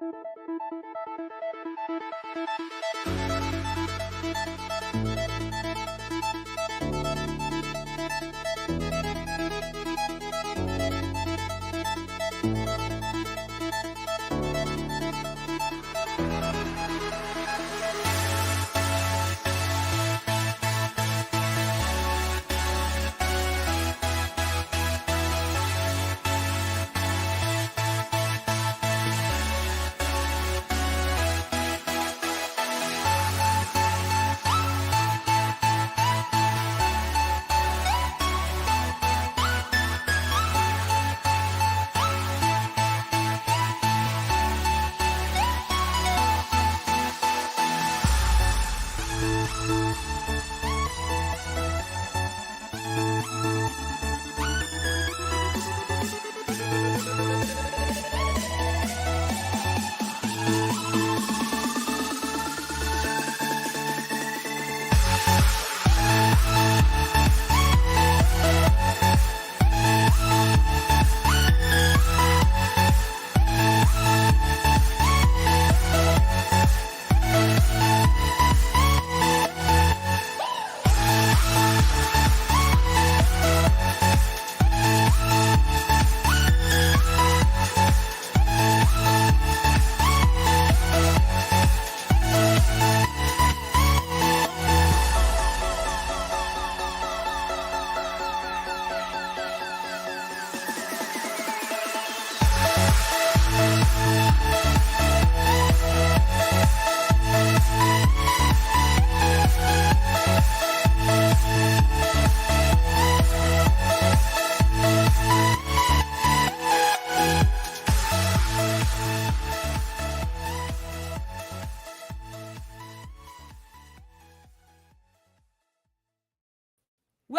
Well,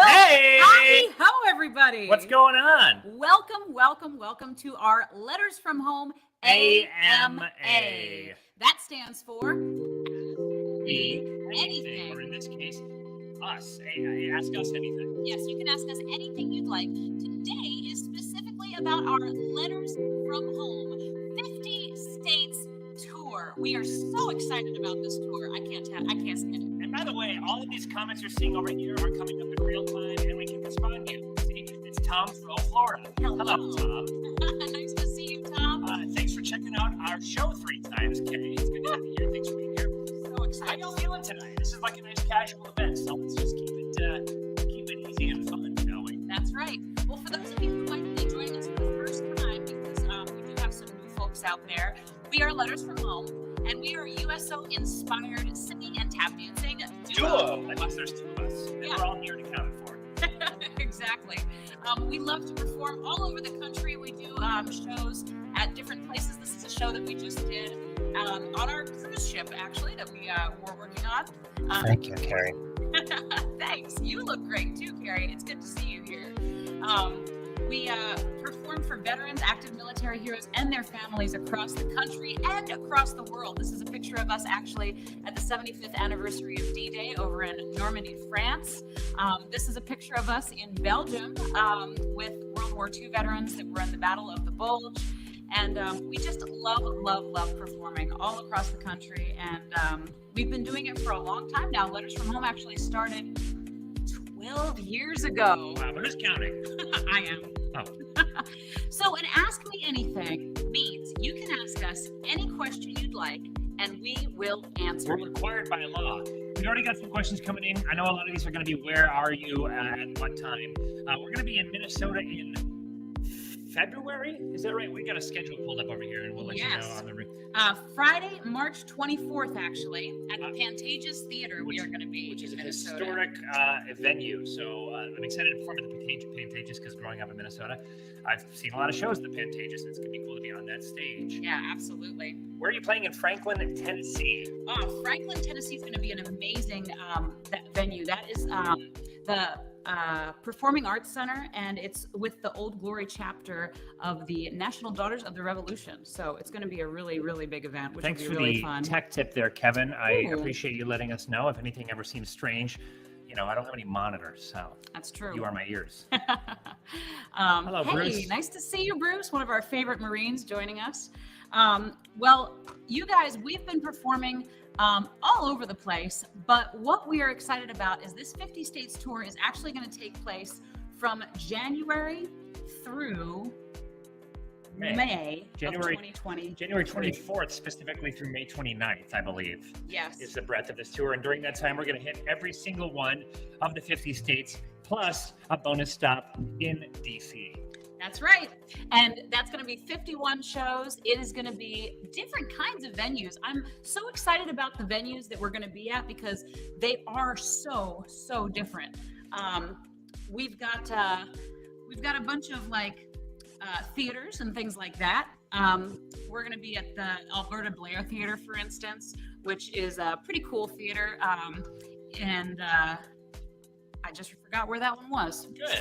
hey! hi-ho, everybody. What's going on? Welcome to our Letters from Home AMA. That stands for anything. Or in this case, us. Ask us anything. Yes, you can ask us anything you'd like. Today is specifically about our Letters from Home 50 States tour. We are so excited about this tour. I can't stand it. And by the way, all of these comments you're seeing over here are coming up in real time, and we can respond to you. See, it's Tom from Florida. Hello, Tom. Nice to see you, Tom. Thanks for checking out our show 3 times, Kay. It's good to have you here. Thanks for being here. So excited. How you feeling tonight? This is like a nice casual event, so let's just keep it easy and fun, shall we? That's right. Well, for those of you who might be joining us for the first time, because we do have some new folks out there, we are Letters from Home, and we are USO-inspired singing and tap dancing duo. That means there's 2 of us, and we're all here to count for. Exactly. We love to perform all over the country. We do shows at different places. This is a show that we just did on our cruise ship, actually, that we were working on. Thank you, Carrie. Thanks. You look great too, Carrie. It's good to see you here. We perform for veterans, active military heroes, and their families across the country and across the world. This is a picture of us actually at the 75th anniversary of D-Day over in Normandy, France. This is a picture of us in Belgium with World War II veterans that were in the Battle of the Bulge. And we just love performing all across the country. And we've been doing it for a long time now. Letters from Home actually started 12 years ago. Wow, but who's counting? I am. Oh. So an Ask Me Anything means you can ask us any question you'd like, and we will answer. We're required by law. We've already got some questions coming in. I know a lot of these are going to be, where are you at what time? We're going to be in Minnesota in February. Is that right? We got a schedule pulled up over here, and we'll let you know on the Friday, March 24th, actually, at the Pantages Theater, we are going to be, which is a Minnesota. historic venue. So I'm excited to perform at the Pantages because growing up in Minnesota, I've seen a lot of shows at the Pantages, and it's going to be cool to be on that stage. Yeah, absolutely. Where are you playing? In Franklin, Tennessee? Franklin, Tennessee is going to be an amazing venue. That is the Performing Arts Center, and it's with the Old Glory chapter of the National Daughters of the Revolution. So it's going to be a really, really big event, which will be really fun. Thanks for the tech tip there, Kevin. I appreciate you letting us know if anything ever seems strange. I don't have any monitors, so That's true. you are my ears. Hello, hey, Bruce. Nice to see you, Bruce, one of our favorite Marines joining us. Well, you guys, we've been performing all over the place, but what we are excited about is this 50 States tour is actually going to take place from January through May of 2020. January 24th, specifically through May 29th, I believe. Yes. Is the breadth of this tour. And during that time, we're going to hit every single one of the 50 states, plus a bonus stop in DC. That's right. And that's going to be 51 shows. It is going to be different kinds of venues. I'm so excited about the venues that we're going to be at because they are so different. We've got a bunch of theaters and things like that. We're going to be at the Alberta Blair Theater, for instance, which is a pretty cool theater. I just forgot where that one was. Good.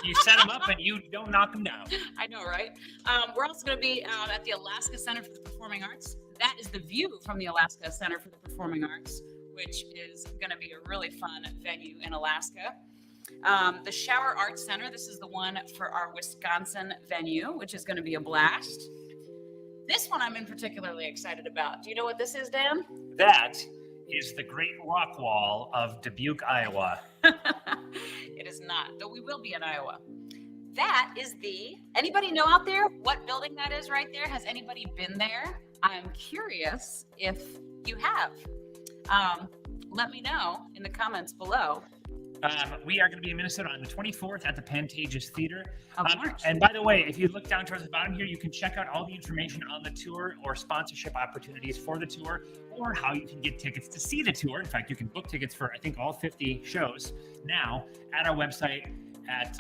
You set them up and you don't knock them down. I know, right? We're also going to be at the Alaska Center for the Performing Arts. That is the view from the Alaska Center for the Performing Arts, which is going to be a really fun venue in Alaska. The Shower Arts Center, this is the one for our Wisconsin venue, which is going to be a blast. This one I'm particularly excited about. Do you know what this is, Dan? That is the Great Rock Wall of Dubuque, Iowa. It is not, though we will be in Iowa. That is anybody know out there what building that is right there? Has anybody been there? I'm curious if you have. Let me know in the comments below. We are going to be in Minnesota on the 24th at the Pantages Theater. Of March. And by the way, if you look down towards the bottom here, you can check out all the information on the tour or sponsorship opportunities for the tour or how you can get tickets to see the tour. In fact, you can book tickets for, I think, all 50 shows now at our website at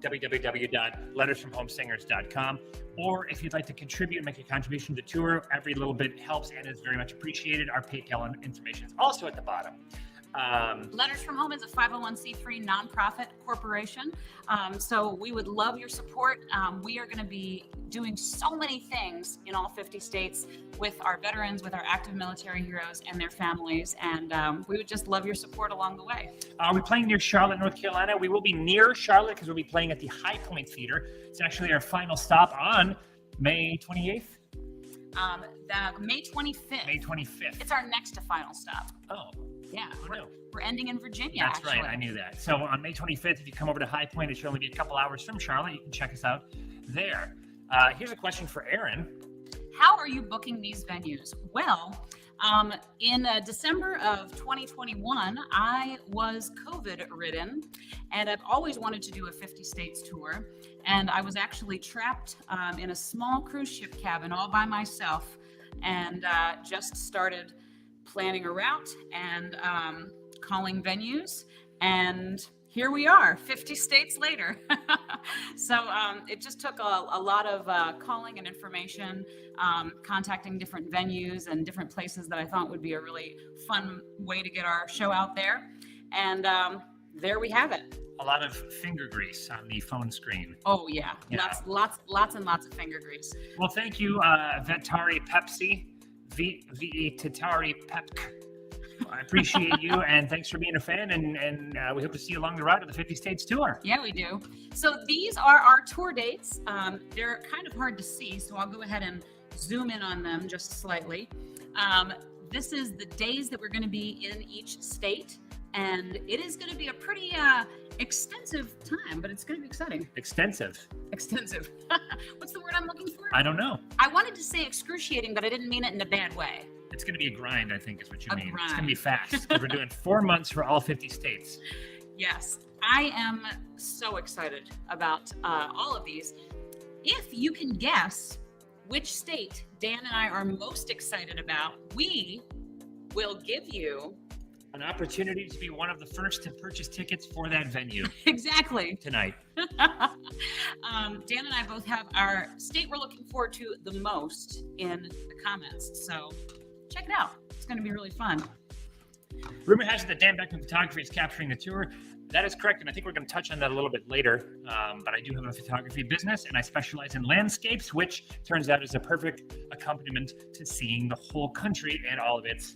www.lettersfromhomesingers.com. Or if you'd like to contribute and make a contribution to the tour, every little bit helps and is very much appreciated. Our PayPal information is also at the bottom. Letters from Home is a 501c3 nonprofit corporation. So we would love your support. We are going to be doing so many things in all 50 states with our veterans, with our active military heroes and their families. And we would just love your support along the way. Are we playing near Charlotte, North Carolina? We will be near Charlotte because we'll be playing at the High Point Theater. It's actually our final stop on May 28th. May 25th. May 25th. It's our next to final stop. Oh. Yeah, no. We're ending in Virginia. That's actually. right. I knew that. So on May 25th, if you come over to High Point, it should only be a couple hours from Charlotte. You can check us out there. Here's a question for Aaron. How are you booking these venues? Well, in December of 2021, I was COVID ridden, and I've always wanted to do a 50 states tour. And I was actually trapped in a small cruise ship cabin all by myself, and just started planning a route and calling venues, and here we are 50 states later. So it just took a lot of calling and information, contacting different venues and different places that I thought would be a really fun way to get our show out there, and there we have it. A lot of finger grease on the phone screen. Oh yeah. Lots and lots of finger grease. Well, thank you, Vetari Pepsi. V.E. Tatari Pepk. I appreciate you, and thanks for being a fan, and we hope to see you along the route of the 50 States Tour. Yeah, we do. So these are our tour dates. They're kind of hard to see, so I'll go ahead and zoom in on them just slightly. This is the days that we're going to be in each state, and it is going to be a pretty extensive time, but it's going to be exciting. Extensive. What's the word I'm looking for? I don't know. I wanted to say excruciating, but I didn't mean it in a bad way. It's going to be a grind, I think, is what you mean. Grind. It's going to be fast. We're doing 4 months for all 50 states. Yes, I am so excited about all of these. If you can guess which state Dan and I are most excited about, we will give you an opportunity to be one of the first to purchase tickets for that venue. Exactly. Tonight. Dan and I both have our state we're looking forward to the most in the comments. So check it out. It's going to be really fun. Rumor has it that Dan Beckman Photography is capturing the tour. That is correct, and I think we're going to touch on that a little bit later. But I do have a photography business, and I specialize in landscapes, which turns out is a perfect accompaniment to seeing the whole country and all of its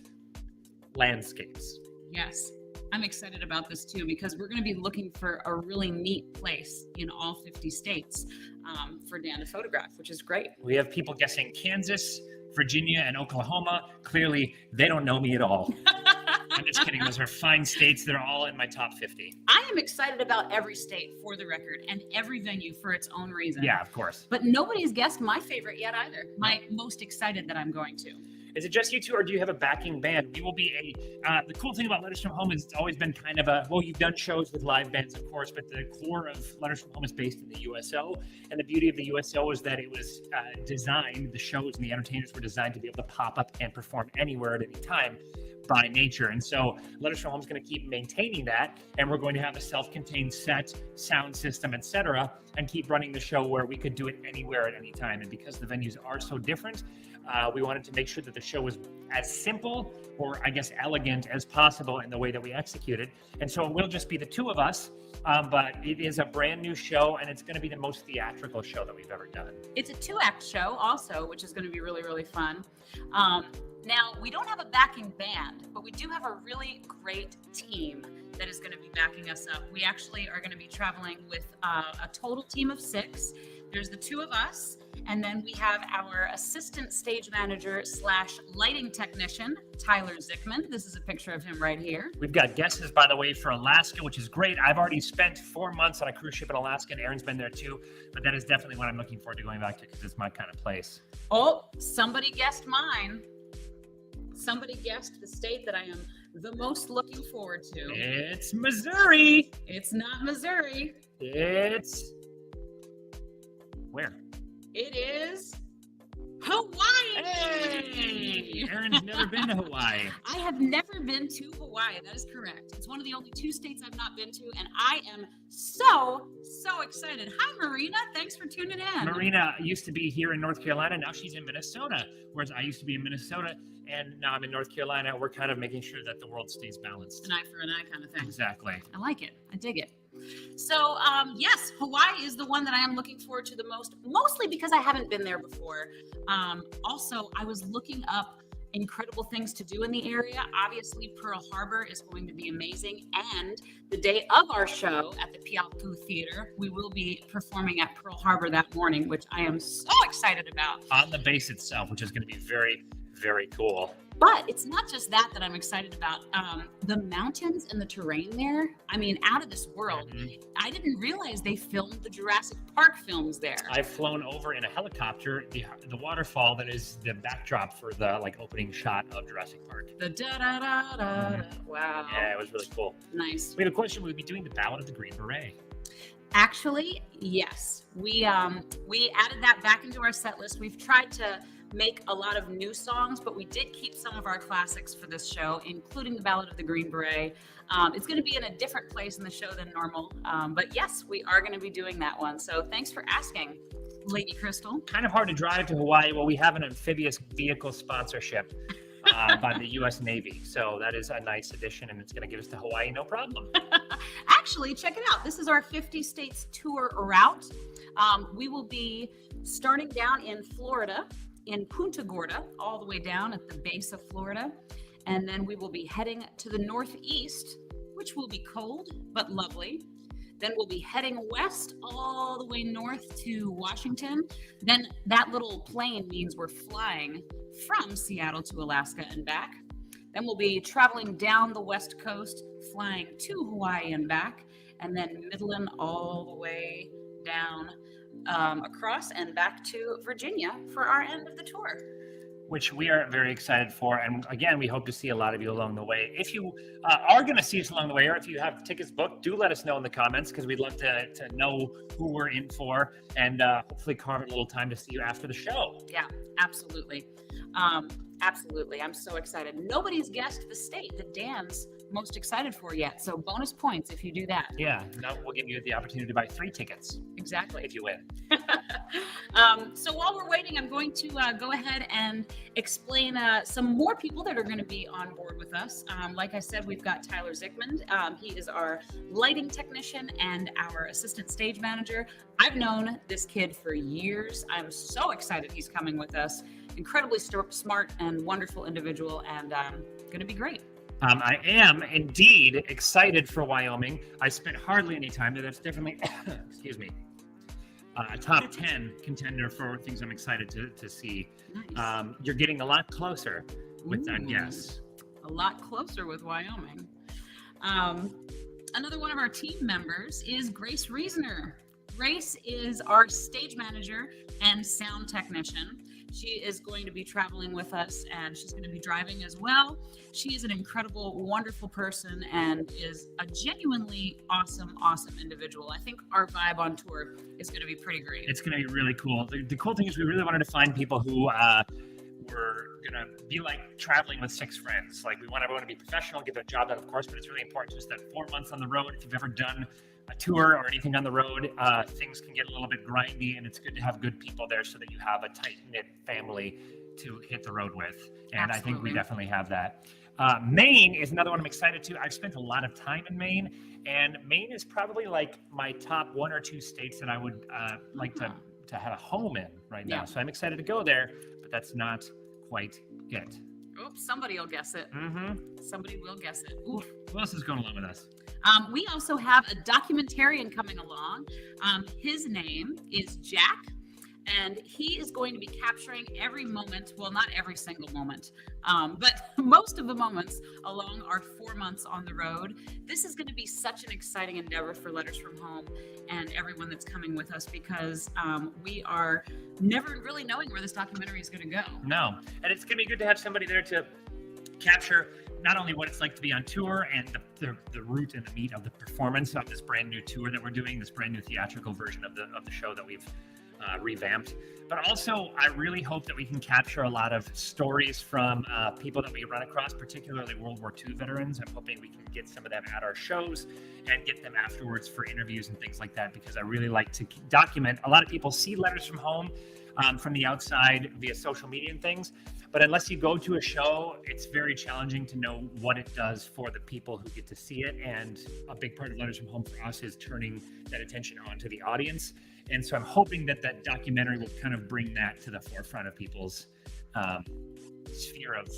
landscapes. Yes. I'm excited about this too because we're going to be looking for a really neat place in all 50 states for Dan to photograph, which is great. We have people guessing Kansas, Virginia, and Oklahoma. Clearly, they don't know me at all. I'm just kidding. Those are fine states. They're all in my top 50. I am excited about every state, for the record, and every venue for its own reason. Yeah, of course. But nobody's guessed my favorite yet either. My most excited that I'm going to. Is it just you two, or do you have a backing band? We will be the cool thing about Letters from Home is it's always been kind of you've done shows with live bands, of course, but the core of Letters from Home is based in the USO. And the beauty of the USO is that it was designed, the shows and the entertainers were designed to be able to pop up and perform anywhere at any time by nature. And so Letters from Home is going to keep maintaining that, and we're going to have a self-contained set, sound system, etc., and keep running the show where we could do it anywhere at any time. And because the venues are so different, we wanted to make sure that the show was as simple, or I guess elegant, as possible in the way that we execute it. And so it will just be the two of us, but it is a brand new show, and it's going to be the most theatrical show that we've ever done. It's a 2-act show also, which is going to be really, really fun. Now, we don't have a backing band, but we do have a really great team that is going to be backing us up. We actually are going to be traveling with a total team of 6. There's the 2 of us, and then we have our assistant stage manager / lighting technician, Tyler Zickman. This is a picture of him right here. We've got guesses, by the way, for Alaska, which is great. I've already spent 4 months on a cruise ship in Alaska, and Aaron's been there too, but that is definitely what I'm looking forward to going back to because it's my kind of place. Oh, somebody guessed mine. Somebody guessed the state that I am the most looking forward to. It's Missouri. It's not Missouri. It's where? It is Hawaii. Hey, Aaron's never been to Hawaii. I have never been to Hawaii. That is correct. It's one of the only 2 states I've not been to, and I am so excited. Hi, Marina. Thanks for tuning in. Marina used to be here in North Carolina. Now she's in Minnesota, whereas I used to be in Minnesota, and now I'm in North Carolina. We're kind of making sure that the world stays balanced. An eye for an eye kind of thing. Exactly. I like it. I dig it. So, yes, Hawaii is the one that I am looking forward to the most, mostly because I haven't been there before. Also, I was looking up incredible things to do in the area. Obviously, Pearl Harbor is going to be amazing. And the day of our show at the Pialpu Theater, we will be performing at Pearl Harbor that morning, which I am so excited about. On the base itself, which is going to be very, very cool. But it's not just that I'm excited about. The mountains and the terrain there, I mean, out of this world. Mm-hmm. I didn't realize they filmed the Jurassic Park films there. I've flown over in a helicopter, the waterfall that is the backdrop for the opening shot of Jurassic Park. The da-da-da-da. Wow. Yeah, it was really cool. Nice. We have a question. We'll be doing the Ballad of the Green Beret. Actually, yes. We added that back into our set list. We've tried to make a lot of new songs, but we did keep some of our classics for this show, including the Ballad of the Green Beret. It's going to be in a different place in the show than normal, but yes, we are going to be doing that one. So thanks for asking, Lady Crystal. Kind of hard to drive to Hawaii. Well, we have an amphibious vehicle sponsorship by the U.S. Navy, so that is a nice addition, and it's going to get us to Hawaii, no problem. Actually, check it out. This is our 50 states tour route. We will be starting down in Florida, in Punta Gorda, all the way down at the base of Florida. And then we will be heading to the northeast, which will be cold, but lovely. Then we'll be heading west all the way north to Washington. Then that little plane means we're flying from Seattle to Alaska and back. Then we'll be traveling down the west coast, flying to Hawaii and back, and then Midland all the way down across and back to Virginia for our end of the tour. Which we are very excited for. And again, we hope to see a lot of you along the way. If you are going to see us along the way, or if you have tickets booked, do let us know in the comments, because we'd love to know who we're in for, and hopefully carve a little time to see you after the show. Yeah, absolutely. Absolutely. I'm so excited. Nobody's guessed the state that Dan's most excited for yet. So bonus points if you do that. Yeah, now we'll give you the opportunity to buy 3 tickets. Exactly. If you win. So while we're waiting, I'm going to go ahead and explain some more people that are going to be on board with us. Like I said, we've got Tyler Zickman. He is our lighting technician and our assistant stage manager. I've known this kid for years. I'm so excited he's coming with us. Incredibly smart and wonderful individual, and going to be great. I am indeed excited for Wyoming. I spent hardly any time there. That's definitely, excuse me, a top 10 contender for things I'm excited to see. Nice. You're getting a lot closer with that guess. A lot closer with Wyoming. Another one of our team members is Grace Reasoner. Grace is our stage manager and sound technician. She is going to be traveling with us, and she's going to be driving as well. She is an incredible, wonderful person and is a genuinely awesome individual. I think our vibe on tour is going to be pretty great. It's going to be really cool. The cool thing is we really wanted to find people who were going to be like traveling with 6 friends. Like, we want everyone to be professional, get their job done, of course, but it's really important just that 4 months on the road, if you've ever done a tour or anything on the road, things can get a little bit grindy, and it's good to have good people there so that you have a tight-knit family to hit the road with. And Absolutely. I think we definitely have that. Maine is another one I'm excited to. I've spent a lot of time in Maine, and Maine is probably like my top 1 or 2 states that I would like to have a home in right now. So I'm excited to go there, but that's not quite it. Oops, somebody will guess it. Somebody will guess it. Ooh. Who else is going along with us? We also have a documentarian coming along. His name is Jack, and he is going to be capturing every moment, well, not every single moment, but most of the moments along our 4 months on the road. This is going to be such an exciting endeavor for Letters from Home and everyone that's coming with us, because we are never really knowing where this documentary is going to go. No, and it's going to be good to have somebody there to capture not only what it's like to be on tour and the root and the meat of the performance of this brand new tour that we're doing, this brand new theatrical version of the show that we've revamped, but also I really hope that we can capture a lot of stories from people that we run across, particularly World War II veterans. I'm hoping we can get some of them at our shows and get them afterwards for interviews and things like that, because I really like to document. A lot of people see Letters from Home from the outside via social media and things, but unless you go to a show, it's very challenging to know what it does for the people who get to see it. And a big part of Letters from Home for us is turning that attention onto the audience. And so I'm hoping that that documentary will kind of bring that to the forefront of people's sphere of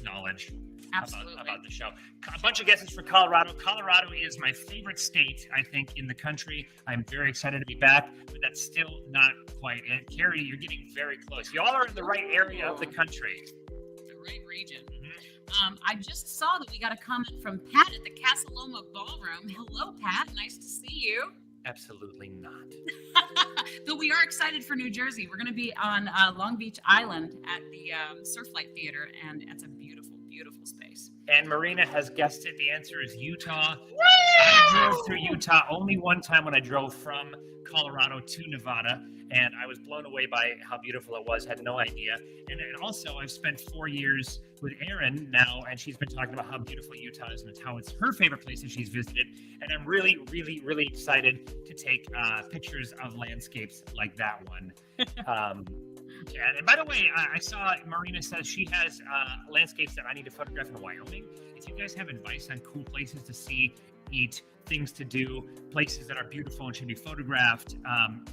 knowledge about the show. A bunch of guesses for Colorado. Colorado is my favorite state, I think, in the country. I'm very excited to be back, but that's still not quite it. Carrie, you're getting very close. Y'all are in the right area of the country. The right region. I just saw that we got a comment from Pat at the Casa Loma Ballroom. Hello, Pat. Nice to see you. Absolutely not. But we are excited for New Jersey. We're going to be on Long Beach Island at the Surflight Theater, and it's a beautiful, beautiful space. And Marina has guessed it. The answer is Utah. I drove through Utah only one time when I drove from Colorado to Nevada, and I was blown away by how beautiful it was. Had no idea. And also, I've spent 4 years with Erin now, and she's been talking about how beautiful Utah is, and how it's her favorite place that she's visited. And I'm really, really, really excited to take pictures of landscapes like that one. And by the way, I saw Marina says she has landscapes that I need to photograph in Wyoming. If you guys have advice on cool places to see, eat, things to do, places that are beautiful and should be photographed,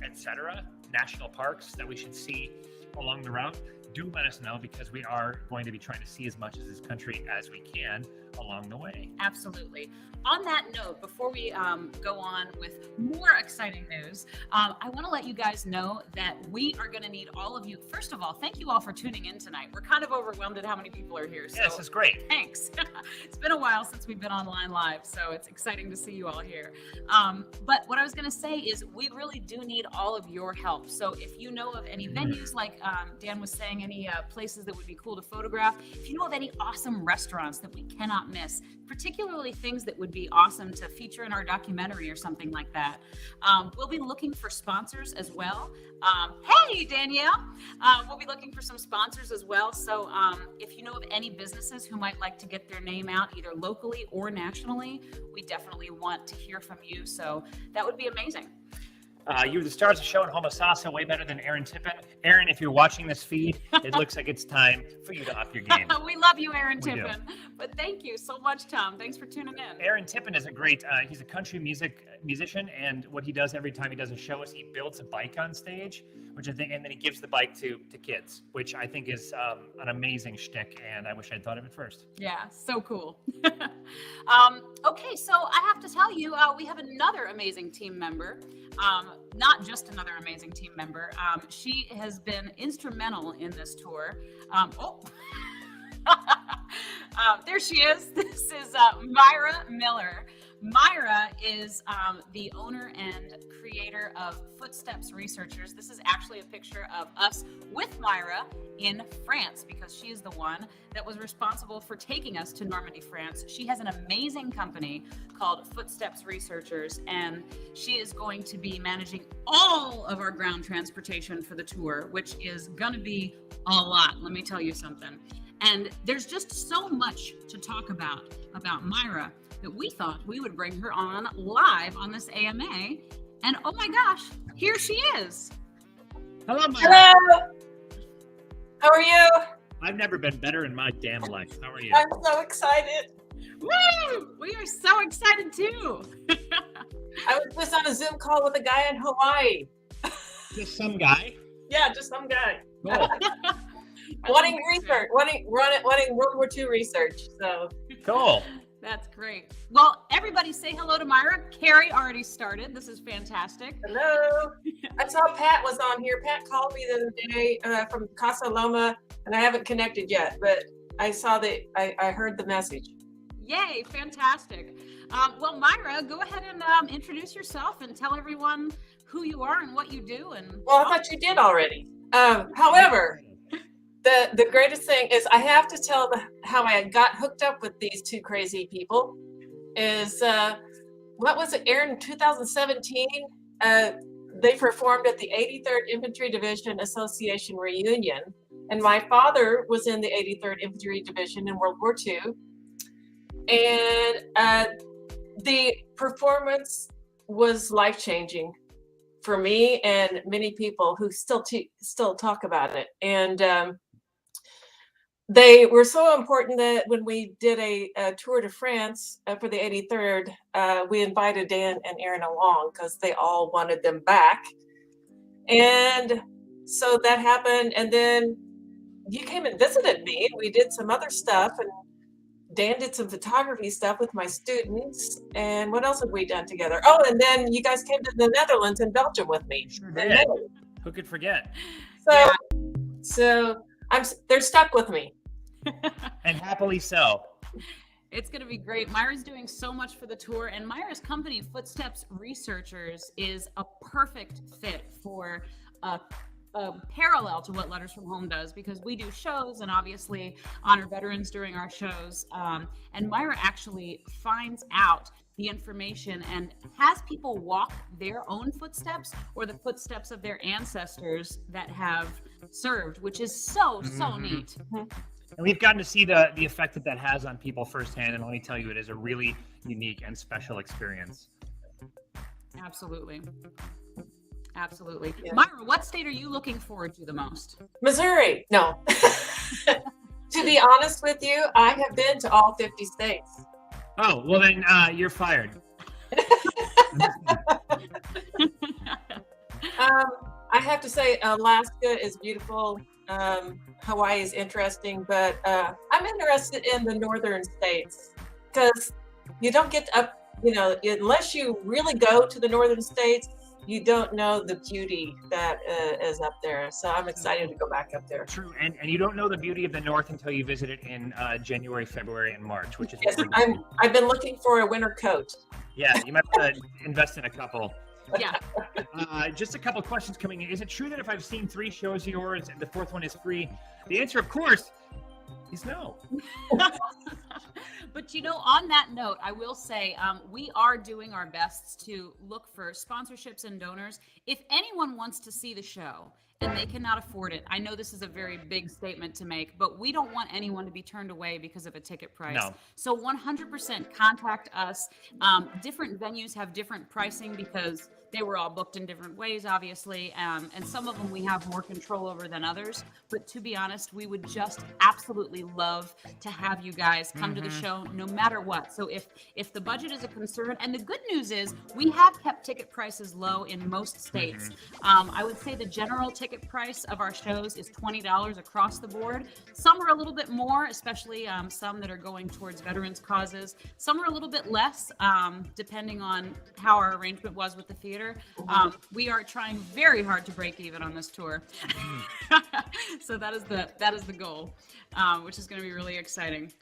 etc., national parks that we should see along the route, do let us know, because we are going to be trying to see as much of this country as we can along the way. Absolutely. On that note, before we go on with more exciting news, I want to let you guys know that we are going to need all of you. First of all, thank you all for tuning in tonight. We're kind of overwhelmed at how many people are here. So yeah, this is great. Thanks. It's been a while since we've been online live, so it's exciting to see you all here. But what I was going to say is we really do need all of your help. So if you know of any venues, like Dan was saying, any places that would be cool to photograph, if you know of any awesome restaurants that we cannot miss, particularly things that would be awesome to feature in our documentary or something like that. We'll be looking for sponsors as well. Hey, Danielle. We'll be looking for some sponsors as well. So if you know of any businesses who might like to get their name out either locally or nationally, we definitely want to hear from you. So that would be amazing. You were the stars of the show in Homosassa, way better than Aaron Tippin. Aaron, if you're watching this feed, it looks like it's time for you to up your game. We love you, Aaron Tippin. But thank you so much, Tom. Thanks for tuning in. Aaron Tippin is a great, he's a country music musician, and what he does every time he does a show is he builds a bike on stage, which I think, and then he gives the bike to kids, which I think is an amazing shtick, and I wish I'd thought of it first. Yeah, so cool. Okay, so I have to tell you, we have another amazing team member. Not just another amazing team member. She has been instrumental in this tour. There she is. This is Myra Miller. Myra is the owner and creator of Footsteps Researchers. This is actually a picture of us with Myra in France, because she is the one that was responsible for taking us to Normandy, France. She has an amazing company called Footsteps Researchers, and she is going to be managing all of our ground transportation for the tour, which is going to be a lot. Let me tell you something. And there's just so much to talk about Myra that we thought we would bring her on live on this AMA. And oh my gosh, here she is. Hello, Myra. Hello. How are you? I've never been better in my damn life. How are you? I'm so excited. Woo! We are so excited too. I was just on a Zoom call with a guy in Hawaii. Just some guy? Yeah, just some guy. Cool. wanting research, wanting World War II research. So Cool. That's great. Well, everybody say hello to Myra. Carrie already started. This is fantastic. hello. I saw Pat was on here. Pat called me the other day from Casa Loma, and I haven't connected yet, but I saw that I heard the message. Yay, fantastic. Well, Myra, go ahead and introduce yourself and tell everyone who you are and what you do. And Well, I thought you did already. However, the greatest thing is I have to tell how I got hooked up with these two crazy people is what was it, Aaron, in 2017? They performed at the 83rd Infantry Division Association reunion, and my father was in the 83rd Infantry Division in World War II, and the performance was life-changing for me and many people who still talk about it. And they were so important that when we did a tour de France for the 83rd, we invited Dan and Aaron along because they all wanted them back. And so that happened. And then you came and visited me. We did some other stuff, and Dan did some photography stuff with my students. And what else have we done together? Oh, and then you guys came to the Netherlands and Belgium with me. Sure did. Who could forget? So they're stuck with me. And happily so. it's going to be great. Myra's doing so much for the tour, and Myra's company, Footsteps Researchers, is a perfect fit for a parallel to what Letters from Home does, because we do shows and obviously honor veterans during our shows. And Myra actually finds out the information and has people walk their own footsteps or the footsteps of their ancestors that have served, which is so neat. And we've gotten to see the effect that has on people firsthand, and let me tell you, it is a really unique and special experience. Absolutely. Yeah. Myra, what state are you looking forward to the most? Missouri. No. To be honest with you, I have been to all 50 states. Oh, well then you're fired. I have to say Alaska is beautiful. Hawaii is interesting, but I'm interested in the northern states because you don't get up, unless you really go to the northern states, you don't know the beauty that is up there. So I'm excited to go back up there. True, and you don't know the beauty of the North until you visit it in January, February, and March, which is Yes, I've been looking for a winter coat. Yeah, you might want to invest in a couple. Yeah. Just a couple questions coming in. Is it true that if I've seen 3 shows of yours and the 4th one is free? The answer, of course, is no. But on that note, I will say we are doing our best to look for sponsorships and donors. If anyone wants to see the show and they cannot afford it, I know this is a very big statement to make, but we don't want anyone to be turned away because of a ticket price. No. So 100% contact us. Different venues have different pricing because They were all booked in different ways, obviously, and some of them we have more control over than others. But to be honest, we would just absolutely love to have you guys come to the show no matter what. So if the budget is a concern, and the good news is we have kept ticket prices low in most states. I would say the general ticket price of our shows is $20 across the board. Some are a little bit more, especially some that are going towards veterans causes. Some are a little bit less, depending on how our arrangement was with the theater. We are trying very hard to break even on this tour. So that is the goal, which is going to be really exciting.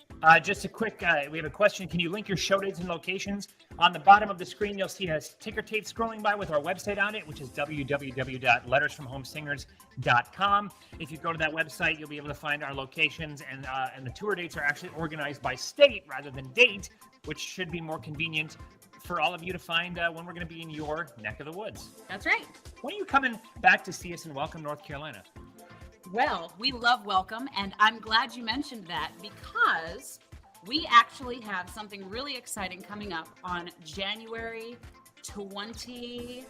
Just a quick, we have a question. Can you link your show dates and locations? On the bottom of the screen, you'll see a ticker tape scrolling by with our website on it, which is www.lettersfromhomesingers.com. If you go to that website, you'll be able to find our locations, and the tour dates are actually organized by state rather than date, which should be more convenient for all of you to find when we're going to be in your neck of the woods. That's right. When are you coming back to see us in Welcome, North Carolina? Well, we love Welcome, and I'm glad you mentioned that because we actually have something really exciting coming up on January 24th,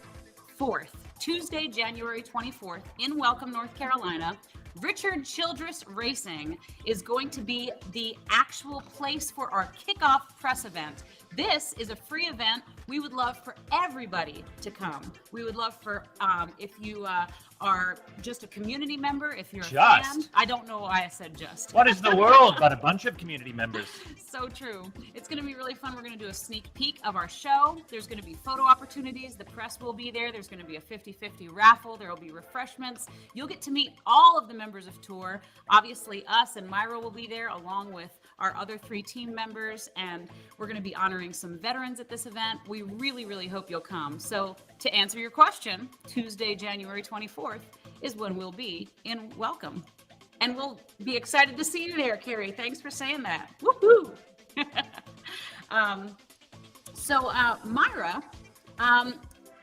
Tuesday, January 24th in Welcome, North Carolina. Richard Childress Racing is going to be the actual place for our kickoff press event. This is a free event. We would love for everybody to come. We would love for, if you are just a community member, if you're a fan. I don't know why I said just. What is the world but a bunch of community members? So true. It's going to be really fun. We're going to do a sneak peek of our show. There's going to be photo opportunities. The press will be there. There's going to be a 50-50 raffle. There will be refreshments. You'll get to meet all of the members of tour. Obviously, us and Myra will be there along with our other 3 team members, and we're going to be honoring some veterans at this event. We really, really hope you'll come. So to answer your question, Tuesday, January 24th is when we'll be in Welcome. And we'll be excited to see you there, Carrie. Thanks for saying that. Woohoo! Myra,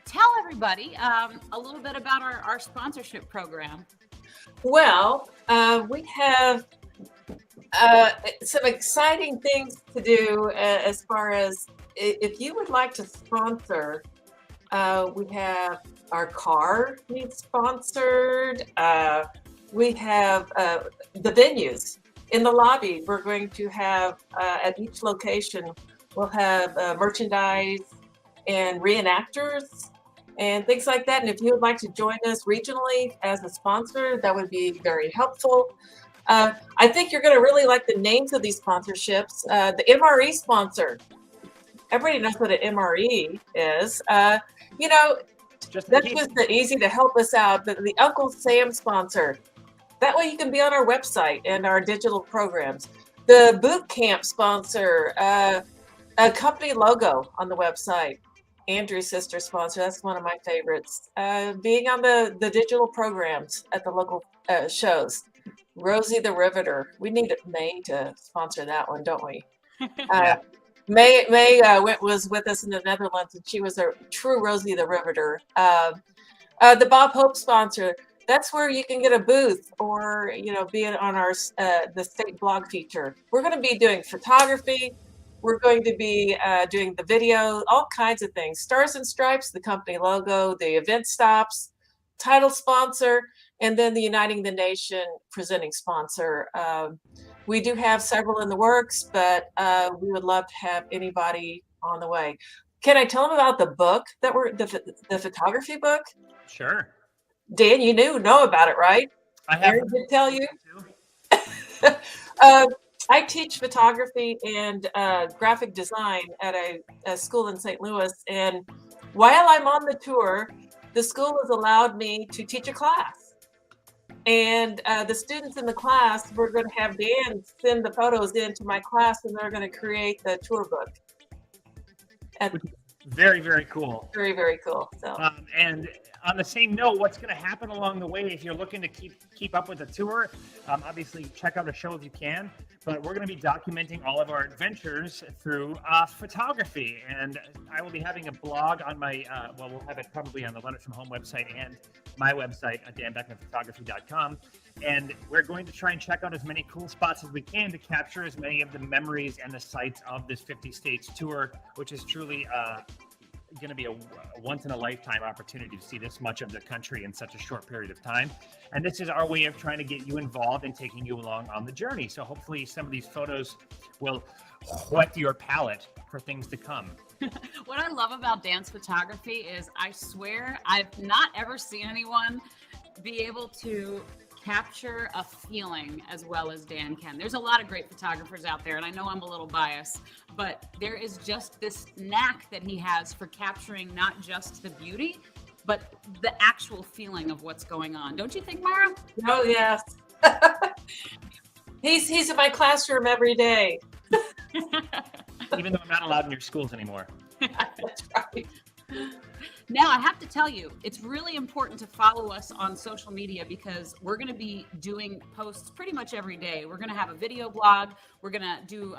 tell everybody a little bit about our sponsorship program. Well, we have some exciting things to do as far as if you would like to sponsor. We have our car needs sponsored. We have the venues in the lobby. We're going to have at each location, we'll have merchandise and reenactors and things like that. And if you would like to join us regionally as a sponsor, that would be very helpful. I think you're going to really like the names of these sponsorships. The MRE sponsor. Everybody knows what an MRE is. That's just easy to help us out. But the Uncle Sam sponsor. That way you can be on our website and our digital programs. The boot camp sponsor. A company logo on the website. Andrew's sister sponsor. That's one of my favorites. Being on the digital programs at the local shows. Rosie the Riveter. We need May to sponsor that one, don't we? Yeah. May was with us in the Netherlands, and she was a true Rosie the Riveter. The Bob Hope sponsor. That's where you can get a booth or be on our the state blog feature. We're going to be doing photography. We're going to be doing the video, all kinds of things. Stars and Stripes, the company logo, the event stops, title sponsor, and then the Uniting the Nation presenting sponsor. We do have several in the works, but we would love to have anybody on the way. Can I tell them about the book that the photography book? Sure. Dan, you know about it, right? I have. Aaron did tell you. I teach photography and graphic design at a school in St. Louis, and while I'm on the tour, the school has allowed me to teach a class. And the students in the class, we're going to have Dan send the photos into my class, and they're going to create the tour book. Very, very cool. Very, very cool. So. And on the same note, what's going to happen along the way if you're looking to keep up with the tour? Obviously, check out the show if you can. But we're going to be documenting all of our adventures through photography. And I will be having a blog on my, we'll have it probably on the Letters from Home website and my website at danbeckmanphotography.com. And we're going to try and check out as many cool spots as we can to capture as many of the memories and the sights of this 50 states tour, which is truly going going to be a once-in-a-lifetime opportunity to see this much of the country in such a short period of time. And this is our way of trying to get you involved and taking you along on the journey. So hopefully some of these photos will whet your palate for things to come. What I love about dance photography is I swear I've not ever seen anyone be able to capture a feeling as well as Dan can. There's a lot of great photographers out there, and I know I'm a little biased, but there is just this knack that he has for capturing not just the beauty, but the actual feeling of what's going on. Don't you think, Myra? Oh, yes. He's in my classroom every day. Even though I'm not allowed in your schools anymore. That's right. Now, I have to tell you, it's really important to follow us on social media because we're going to be doing posts pretty much every day. We're going to have a video blog. We're going to do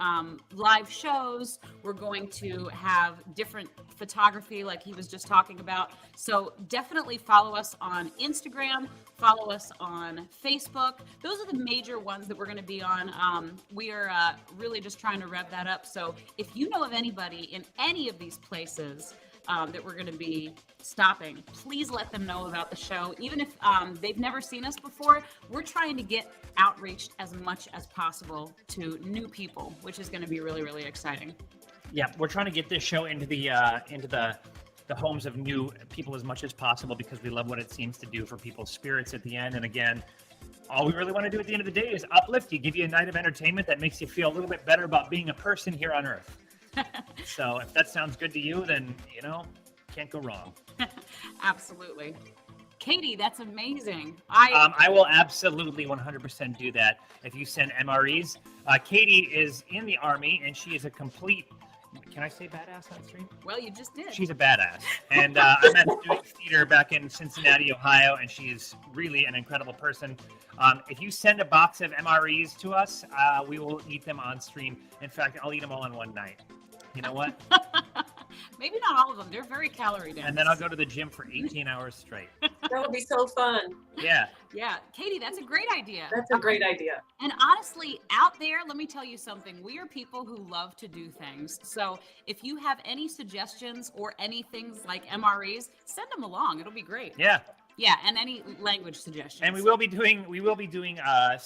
live shows. We're going to have different photography like he was just talking about. So definitely follow us on Instagram. Follow us on Facebook. Those are the major ones that we're going to be on. We are really just trying to rev that up. So if you know of anybody in any of these places that we're going to be stopping, please let them know about the show. Even if they've never seen us before, we're trying to get outreach as much as possible to new people, which is going to be really, really exciting. Yeah, we're trying to get this show into the homes of new people as much as possible because we love what it seems to do for people's spirits at the end. And again, all we really want to do at the end of the day is uplift you, give you a night of entertainment that makes you feel a little bit better about being a person here on Earth. So if that sounds good to you, then, can't go wrong. Absolutely. Katie, that's amazing. I will absolutely 100% do that if you send MREs. Katie is in the Army, and she is a complete, can I say badass on stream? Well, you just did. She's a badass. And I met her doing theater back in Cincinnati, Ohio, and she is really an incredible person. If you send a box of MREs to us, we will eat them on stream. In fact, I'll eat them all in one night. You know what? Maybe not all of them. They're very calorie dense. And then I'll go to the gym for 18 hours straight. That would be so fun. Yeah. Yeah. Katie, that's a great idea. That's a great idea. And honestly, out there, let me tell you something. We are people who love to do things. So if you have any suggestions or any things like MREs, send them along. It'll be great. Yeah. Yeah, and any language suggestions. And we will be doing live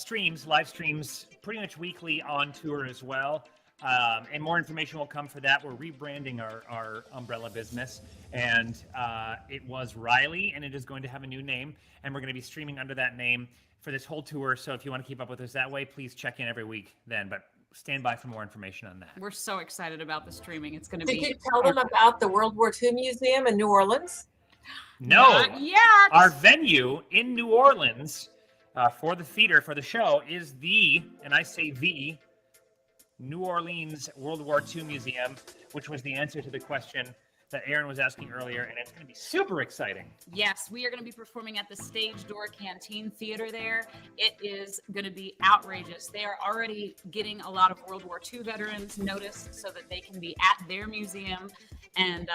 streams pretty much weekly on tour as well. And more information will come for that. We're rebranding our umbrella business, and it was Riley, and it is going to have a new name, and we're going to be streaming under that name for this whole tour. So if you want to keep up with us that way, please check in every week then. But stand by for more information on that. We're so excited about the streaming. It's going to be. Did you tell them about the World War II Museum in New Orleans? No. Not yet. Our venue in New Orleans for the theater, for the show, is and I say the, New Orleans World War II Museum, which was the answer to the question that Aaron was asking earlier, and it's going to be super exciting. Yes, we are going to be performing at the Stage Door Canteen Theater there. It is going to be outrageous. They are already getting a lot of World War II veterans noticed so that they can be at their museum, and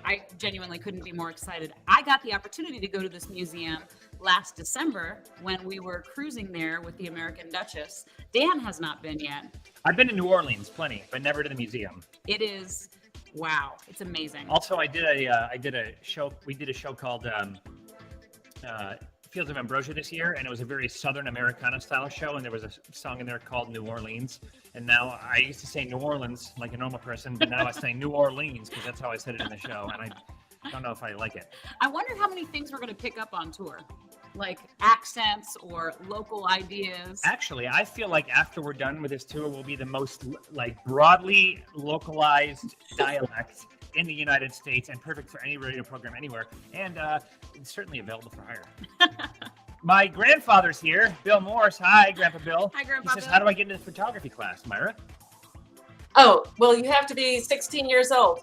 I genuinely couldn't be more excited. I got the opportunity to go to this museum last December when we were cruising there with the American Duchess. Dan has not been yet. I've been to New Orleans plenty, but never to the museum. It is, wow, it's amazing. Also, I did a show. We did a show called Fields of Ambrosia this year, and it was a very Southern Americana style show, and there was a song in there called New Orleans. And now I used to say New Orleans like a normal person, but now I say New Orleans because that's how I said it in the show, and I don't know if I like it. I wonder how many things we're going to pick up on tour, like accents or local ideas. Actually, I feel like after we're done with this tour, we'll be the most broadly localized dialect in the United States, and perfect for any radio program anywhere, and it's certainly available for hire. My grandfather's here, Bill Morris. Hi, Grandpa Bill. Hi, Grandpa He says, Bill. how do I get into the photography class, Myra? Oh, well, you have to be 16 years old.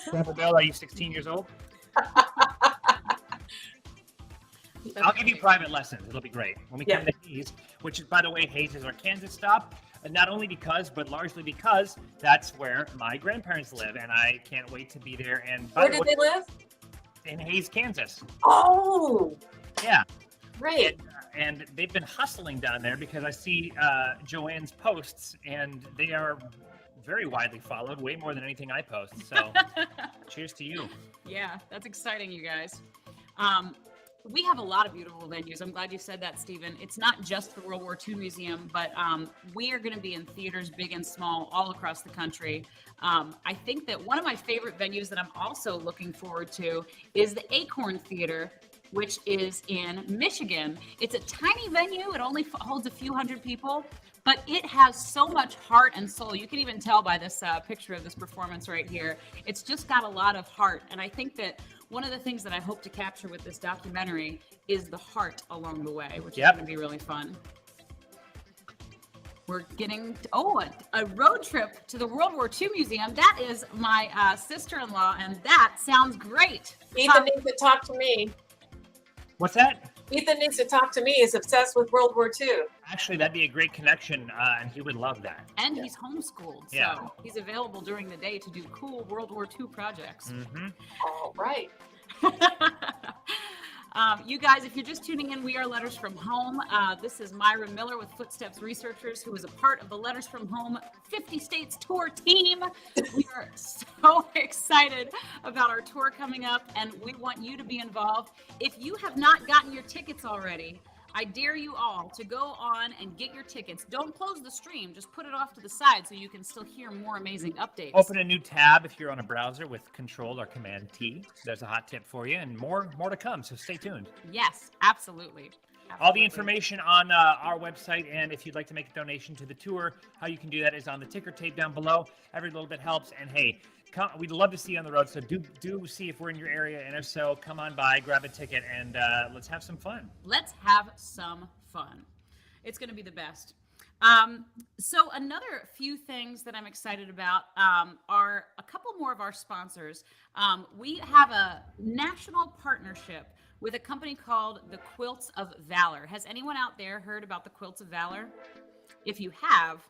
Grandpa Bill, are you 16 years old? I'll give you private lessons. It'll be great. When we come to Hayes, which is, by the way, Hayes is our Kansas stop. Not only because, but largely because that's where my grandparents live, and I can't wait to be there. And Where did they live? In Hayes, Kansas. Oh, Yeah. great. And they've been hustling down there because I see Joanne's posts, and they are very widely followed, way more than anything I post. So cheers to you. Yeah, that's exciting, you guys. We have a lot of beautiful venues. I'm glad you said that, Stephen. It's not just the World War II Museum, but we are going to be in theaters big and small all across the country. I think that one of my favorite venues that I'm also looking forward to is the Acorn Theater, which is in Michigan. It's a tiny venue. It only holds a few hundred people, but it has so much heart and soul. You can even tell by this picture of this performance right here. It's just got a lot of heart. And I think that one of the things that I hope to capture with this documentary is the heart along the way, which is going to be really fun. We're getting a road trip to the World War II Museum. That is my sister-in-law, and that sounds great. Ethan needs to talk to me. What's that? Ethan needs to talk to me. He's obsessed with World War II. Actually, that'd be a great connection, and he would love that. And he's homeschooled, so he's available during the day to do cool World War II projects. Mm-hmm. All right. You guys, if you're just tuning in, we are Letters from Home. This is Myra Miller with Footsteps Researchers, who is a part of the Letters from Home 50 States Tour team. We are so excited about our tour coming up, and we want you to be involved. If you have not gotten your tickets already, I dare you all to go on and get your tickets. Don't close the stream. Just put it off to the side so you can still hear more amazing updates. Open a new tab if you're on a browser with Control or Command T. There's a hot tip for you, and more to come, so stay tuned. Yes, absolutely. All the information on our website, and if you'd like to make a donation to the tour, how you can do that is on the ticker tape down below. Every little bit helps, and hey, we'd love to see you on the road, so do see if we're in your area, and if so, come on by, grab a ticket, and let's have some fun. Let's have some fun. It's going to be the best. So another few things that I'm excited about are a couple more of our sponsors. We have a national partnership with a company called the Quilts of Valor. Has anyone out there heard about the Quilts of Valor? If you have,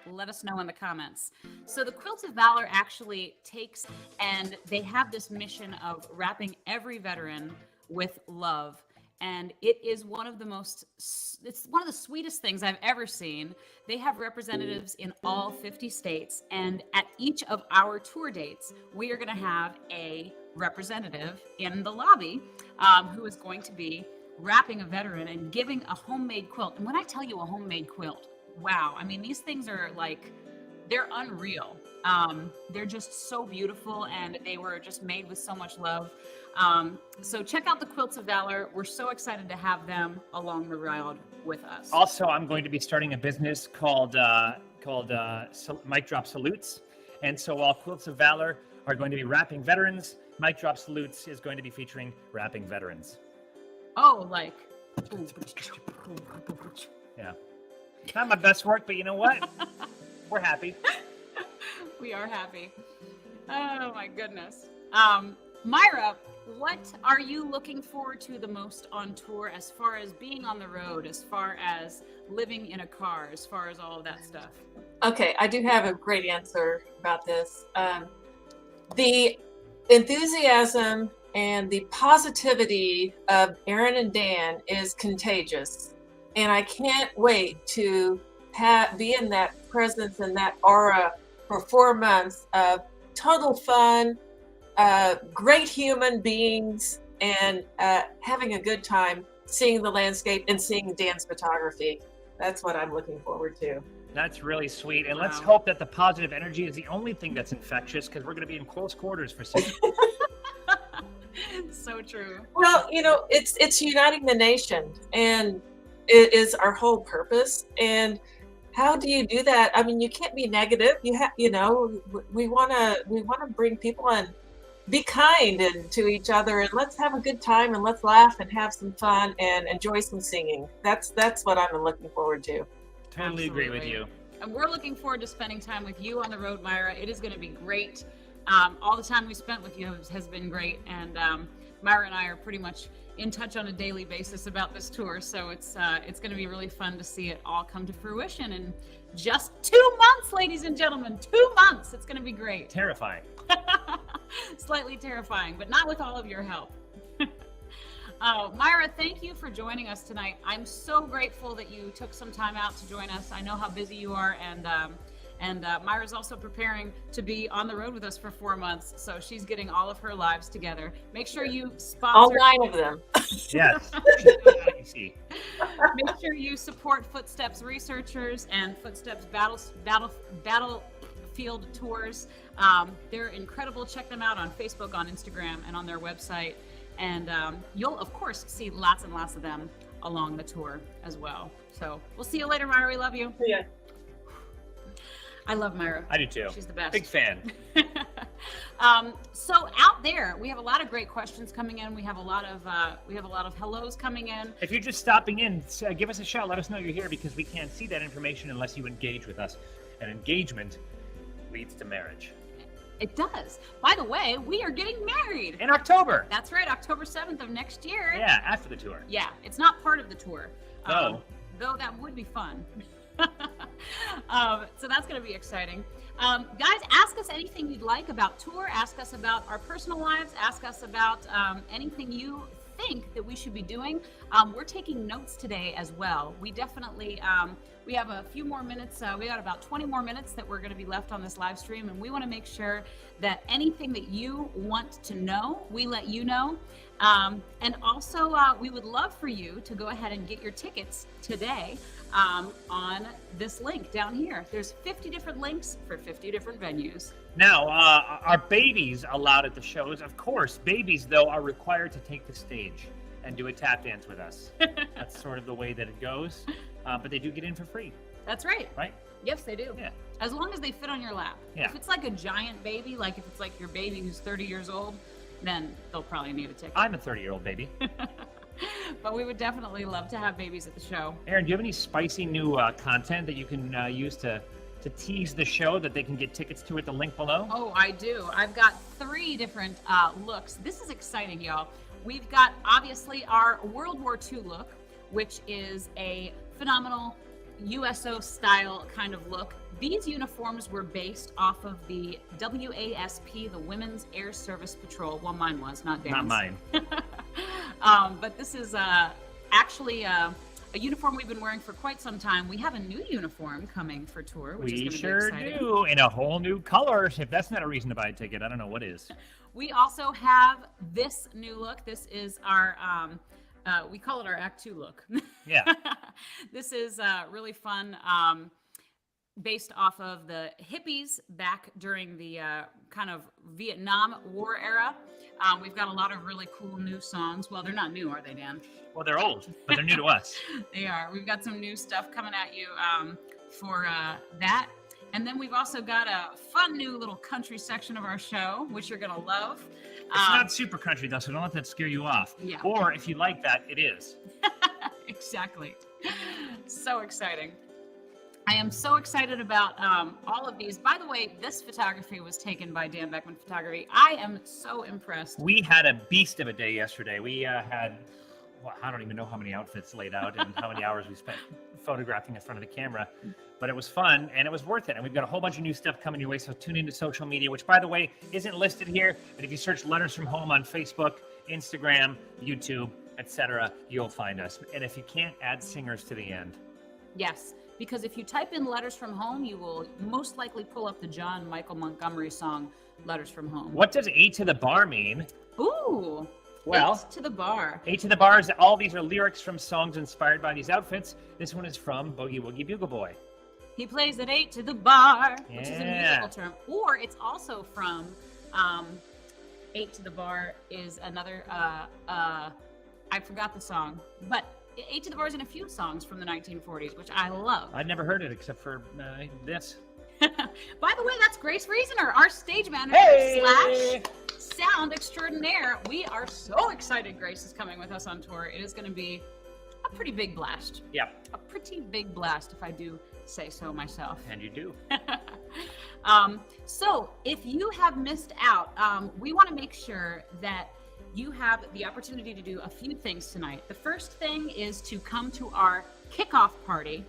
let us know in the comments. So the Quilts of Valor actually takes, and they have this mission of wrapping every veteran with love. And it is one of the sweetest things I've ever seen. They have representatives in all 50 states. And at each of our tour dates, we are going to have a representative in the lobby who is going to be wrapping a veteran and giving a homemade quilt. And when I tell you a homemade quilt, wow. I mean, these things are they're unreal. They're just so beautiful, and they were just made with so much love. So check out the Quilts of Valor. We're so excited to have them along the ride with us. Also, I'm going to be starting a business called Mic Drop Salutes. And so while Quilts of Valor are going to be wrapping veterans, Mic Drop Salutes is going to be featuring wrapping veterans. Oh, like. Yeah. Not my best work, but you know what? We're happy. We are happy. Oh my goodness. Myra, what are you looking forward to the most on tour, as far as being on the road, as far as living in a car, as far as all of that stuff? Okay, I do have a great answer about this. The enthusiasm and the positivity of Aaron and Dan is contagious. And I can't wait to be in that presence and that aura for 4 months of total fun, great human beings, and having a good time seeing the landscape and seeing Dan's photography. That's what I'm looking forward to. That's really sweet. And let's hope that the positive energy is the only thing that's infectious, because we're going to be in close quarters for 6 months. So true. Well, it's uniting the nation, and it is our whole purpose. And how do you do that? I mean, you can't be negative. We want to bring people in, be kind to each other, and let's have a good time, and let's laugh and have some fun and enjoy some singing. That's what I'm looking forward to. Totally agree with you. And we're looking forward to spending time with you on the road, Myra. It is going to be great. All the time we spent with you has been great. And Myra and I are pretty much in touch on a daily basis about this tour. So it's going to be really fun to see it all come to fruition in just 2 months, ladies and gentlemen. 2 months. It's going to be great. Terrifying. Slightly terrifying, but not with all of your help. Myra, thank you for joining us tonight. I'm so grateful that you took some time out to join us. I know how busy you are, and And Myra's also preparing to be on the road with us for 4 months. So she's getting all of her lives together. Make sure you All sponsor. 9 of them. Yes. See. Make sure you support Footsteps researchers and Footsteps battlefield tours. They're incredible. Check them out on Facebook, on Instagram, and on their website. And you'll, of course, see lots and lots of them along the tour as well. So we'll see you later, Myra. We love you. Yeah. I love Myra. I do too. She's the best. Big fan. So out there, we have a lot of great questions coming in. We have a lot of hellos coming in. If you're just stopping in, give us a shout. Let us know you're here because we can't see that information unless you engage with us. And engagement leads to marriage. It does. By the way, we are getting married. In October. That's right, October 7th of next year. Yeah, after the tour. Yeah, it's not part of the tour. No. Though that would be fun. So that's going to be exciting. Guys, ask us anything you'd like about tour. Ask us about our personal lives. Ask us about anything you think that we should be doing. We're taking notes today as well. We definitely, we have a few more minutes. We got about 20 more minutes that we're going to be left on this live stream. And we want to make sure that anything that you want to know, we let you know. And also, we would love for you to go ahead and get your tickets today on this link down here. There's 50 different links for 50 different venues. Now, are babies allowed at the shows? Of course. Babies, though, are required to take the stage and do a tap dance with us. That's sort of the way that it goes. But they do get in for free. That's right. Right? Yes, they do. Yeah. As long as they fit on your lap. Yeah. If it's like a giant baby, like if it's like your baby who's 30 years old, then they'll probably need a ticket. I'm a 30-year-old baby. But we would definitely love to have babies at the show. Aaron, do you have any spicy new content that you can use to tease the show that they can get tickets to at the link below? Oh, I do. I've got 3 different looks. This is exciting, y'all. We've got, obviously, our World War II look, which is a phenomenal USO-style kind of look. These uniforms were based off of the WASP, the Women's Air Service Patrol. Well, mine was, not Dan's. Not mine. But this is actually a uniform we've been wearing for quite some time. We have a new uniform coming for tour, which is We going to sure be exciting. do, in a whole new color. If that's not a reason to buy a ticket, I don't know what is. We also have this new look. This is our, we call it our Act 2 look. Yeah. This is really fun, based off of the hippies back during the kind of Vietnam War era. We've got a lot of really cool new songs. Well, they're not new, are they, Dan? Well, they're old, but they're new to us. They are. We've got some new stuff coming at you for that. And then we've also got a fun new little country section of our show, which you're going to love. It's not super country, though, so don't let that scare you off. Yeah. Or if you like that, it is. Exactly. So exciting. I am so excited about all of these. By the way, this photography was taken by Dan Beckman Photography. I am so impressed. We had a beast of a day yesterday. We had, well, I don't even know how many outfits laid out and how many hours we spent photographing in front of the camera. But it was fun and it was worth it. And we've got a whole bunch of new stuff coming your way. So tune into social media, which, by the way, isn't listed here. But if you search Letters from Home on Facebook, Instagram, YouTube, etc., you'll find us. And if you can't, add singers to the end. Yes, because if you type in Letters from Home, you will most likely pull up the John Michael Montgomery song, Letters from Home. What does A to the bar mean? Ooh. Well, 8 to the bar. A to the bar is all these are lyrics from songs inspired by these outfits. This one is from Boogie Woogie Bugle Boy. He plays at 8 to the bar, which is a Yeah. musical term. Or it's also from 8 to the bar is another, I forgot the song, but 8 to the bar is in a few songs from the 1940s, which I love. I'd never heard it except for this. By the way, that's Grace Reasoner, our stage manager slash sound extraordinaire. We are so excited Grace is coming with us on tour. It is going to be a pretty big blast. Yeah. A pretty big blast, if I do say so myself. And you do. So if you have missed out, we want to make sure that you have the opportunity to do a few things tonight. The first thing is to come to our kickoff party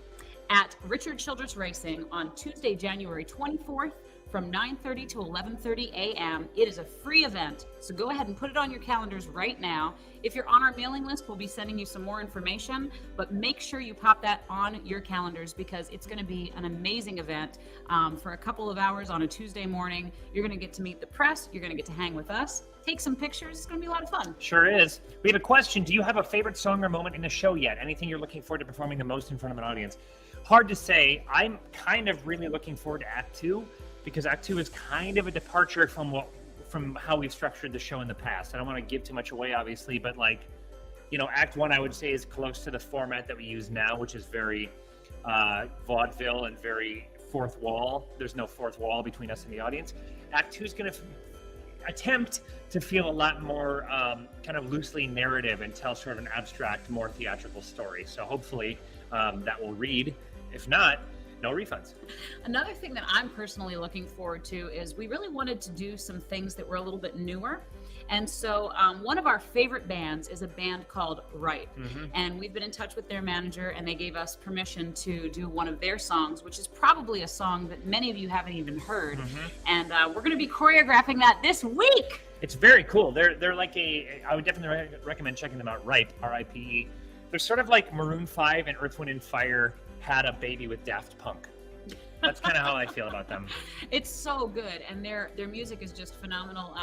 at Richard Childress Racing on Tuesday, January 24th from 9:30 to 11:30 a.m. It is a free event, so go ahead and put it on your calendars right now. If you're on our mailing list, we'll be sending you some more information, but make sure you pop that on your calendars because it's going to be an amazing event for a couple of hours on a Tuesday morning. You're going to get to meet the press. You're going to get to hang with us, take some pictures. It's going to be a lot of fun. Sure is. We have a question. Do you have a favorite song or moment in the show yet? Anything you're looking forward to performing the most in front of an audience? Hard to say. I'm kind of really looking forward to Act 2 because Act 2 is kind of a departure from how we've structured the show in the past. I don't want to give too much away, obviously, but Act 1 I would say is close to the format that we use now, which is very vaudeville and very fourth wall. There's no fourth wall between us and the audience. Act 2 is going to attempt to feel a lot more kind of loosely narrative and tell sort of an abstract, more theatrical story. So hopefully that will read. If not, no refunds. Another thing that I'm personally looking forward to is we really wanted to do some things that were a little bit newer. And so one of our favorite bands is a band called Right. Mm-hmm. And we've been in touch with their manager and they gave us permission to do one of their songs, which is probably a song that many of you haven't even heard. Mm-hmm. And we're going to be choreographing that this week. It's very cool. They're like I would definitely recommend checking them out. Right, R-I-P-E. They're sort of like Maroon 5 and Earth, Wind & Fire had a baby with Daft Punk. That's kind of how I feel about them. It's so good, and their music is just phenomenal,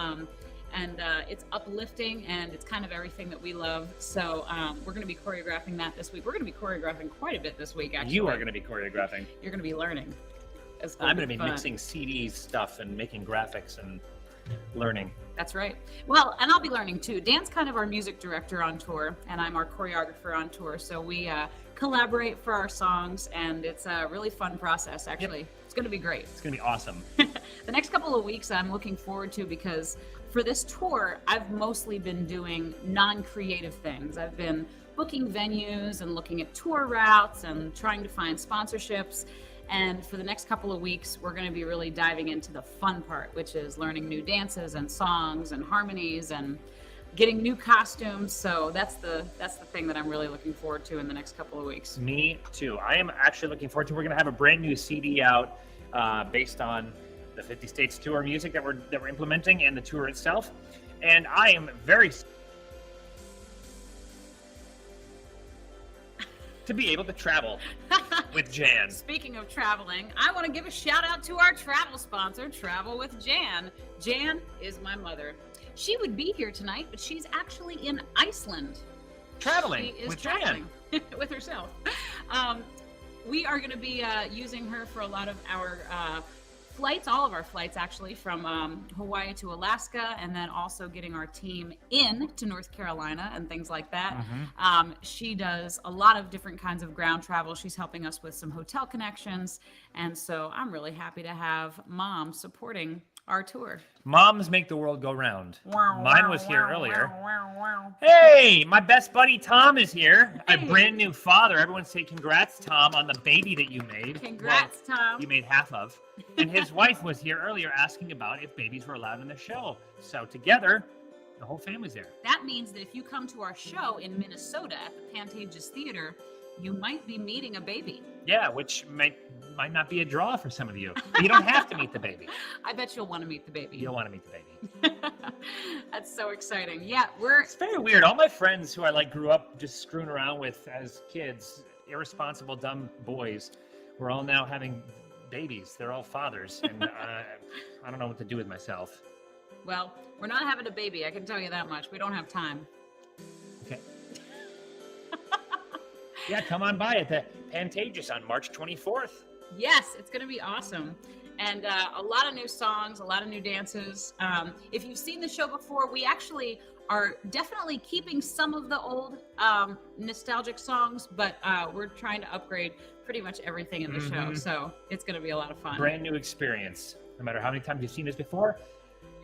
and it's uplifting, and it's kind of everything that we love. So we're going to be choreographing that this week. We're going to be choreographing quite a bit this week, actually. You are going to be choreographing. You're going to be learning. I'm going to be mixing CDs stuff and making graphics and learning. That's right. Well, and I'll be learning too. Dan's kind of our music director on tour, and I'm our choreographer on tour. So we collaborate for our songs, and it's a really fun process, actually. Yep. It's going to be great. It's going to be awesome. The next couple of weeks I'm looking forward to because for this tour, I've mostly been doing non-creative things. I've been booking venues and looking at tour routes and trying to find sponsorships. And for the next couple of weeks, we're going to be really diving into the fun part, which is learning new dances and songs and harmonies and getting new costumes. So that's the thing that I'm really looking forward to in the next couple of weeks. Me too. I am actually looking forward to. We're going to have a brand new CD out based on the 50 States tour music that we're implementing and the tour itself. And I am very to be able to travel with Jan. Speaking of traveling, I want to give a shout out to our travel sponsor, Travel with Jan. Jan is my mother. She would be here tonight, but she's actually in Iceland. Traveling she is with traveling Jan. with herself. We are going to be using her for a lot of our flights, all of our flights actually, from Hawaii to Alaska, and then also getting our team in to North Carolina and things like that. Mm-hmm. She does a lot of different kinds of ground travel. She's helping us with some hotel connections, and so I'm really happy to have Mom supporting our tour. Moms make the world go round. Mine was here earlier. Wow. Hey, my best buddy Tom is here. Hey. My brand new father. Everyone say congrats, Tom, on the baby that you made. Congrats, Tom. You made half of. And his wife was here earlier asking about if babies were allowed in the show. So together, the whole family's there. That means that if you come to our show in Minnesota at the Pantages Theater, you might be meeting a baby. Yeah, which might not be a draw for some of you. But you don't have to meet the baby. I bet you'll want to meet the baby. You'll want to meet the baby. That's so exciting. Yeah, It's very weird. All my friends who I grew up just screwing around with as kids, irresponsible, dumb boys, we're all now having babies. They're all fathers, and I don't know what to do with myself. Well, we're not having a baby. I can tell you that much. We don't have time. Okay. Yeah, come on by at the Pantages on March 24th. Yes, it's going to be awesome. And a lot of new songs, a lot of new dances. If you've seen the show before, we actually are definitely keeping some of the old nostalgic songs, but we're trying to upgrade pretty much everything in the show. So it's going to be a lot of fun. Brand new experience. No matter how many times you've seen this before,